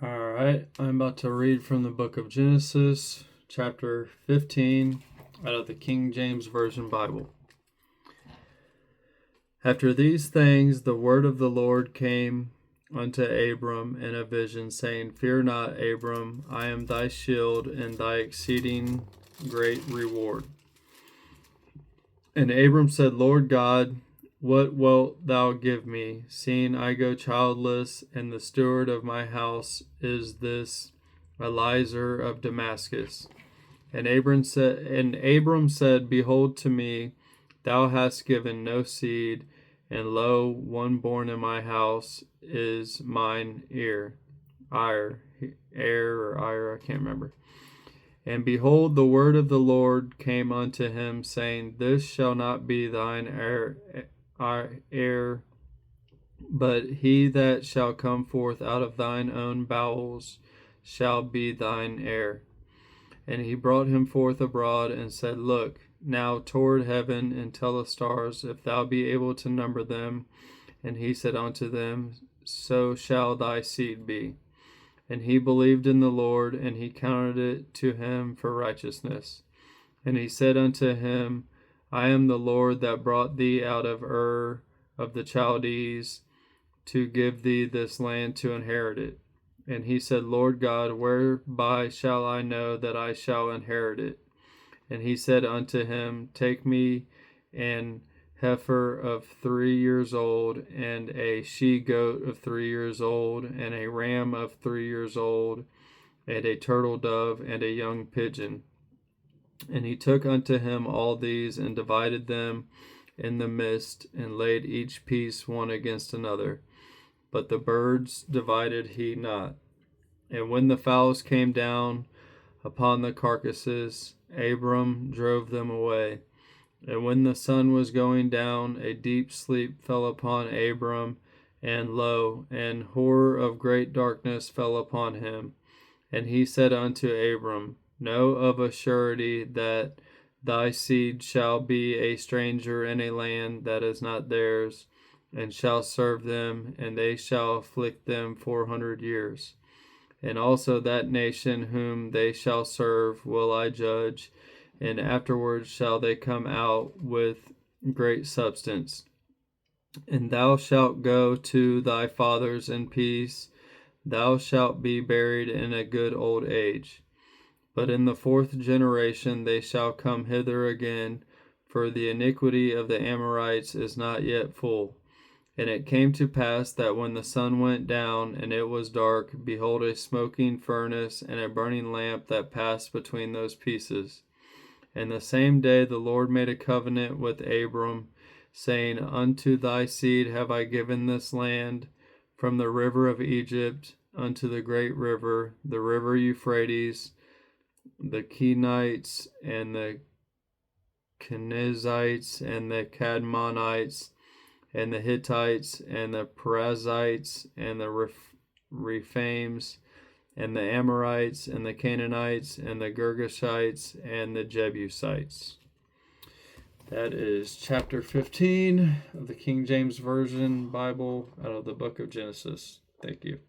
All right, I'm about to read from the book of Genesis, chapter 15, out of the King James Version Bible. After these things, the word of the Lord came unto Abram in a vision, saying, Fear not, Abram, I am thy shield and thy exceeding great reward. And Abram said, Lord God, what wilt thou give me, seeing I go childless, and the steward of my house is this Eliezer of Damascus? And Abram said, Behold to me, thou hast given no seed, and lo, one born in my house is mine heir, I can't remember. And behold, the word of the Lord came unto him, saying, This shall not be thine heir, but he that shall come forth out of thine own bowels shall be thine heir. And he brought him forth abroad, and said, Look now toward heaven, and tell the stars, if thou be able to number them. And he said unto them, So shall thy seed be. And he believed in the Lord, and he counted it to him for righteousness. And he said unto him, I am the Lord that brought thee out of Ur of the Chaldees, to give thee this land to inherit it. And he said, Lord God, whereby shall I know that I shall inherit it? And he said unto him, Take me an heifer of 3 years old, and a she-goat of 3 years old, and a ram of 3 years old, and a turtle dove, and a young pigeon. And he took unto him all these, and divided them in the midst, and laid each piece one against another. But the birds divided he not. And when the fowls came down upon the carcasses, Abram drove them away. And when the sun was going down, a deep sleep fell upon Abram, and lo, an horror of great darkness fell upon him. And he said unto Abram, Know of a surety that thy seed shall be a stranger in a land that is not theirs, and shall serve them, and they shall afflict them 400 years. And also that nation whom they shall serve will I judge, and afterwards shall they come out with great substance. And thou shalt go to thy fathers in peace, thou shalt be buried in a good old age. But in the 4th generation they shall come hither again, for the iniquity of the Amorites is not yet full. And it came to pass that when the sun went down, and it was dark, behold, a smoking furnace and a burning lamp that passed between those pieces. And the same day the Lord made a covenant with Abram, saying, Unto thy seed have I given this land, from the river of Egypt unto the great river, the river Euphrates, the Kenites, and the Kenizzites, and the Cadmonites, and the Hittites, and the Perizzites, and the Rephaims, and the Amorites, and the Canaanites, and the Girgashites, and the Jebusites. That is chapter 15 of the King James Version Bible out of the book of Genesis. Thank you.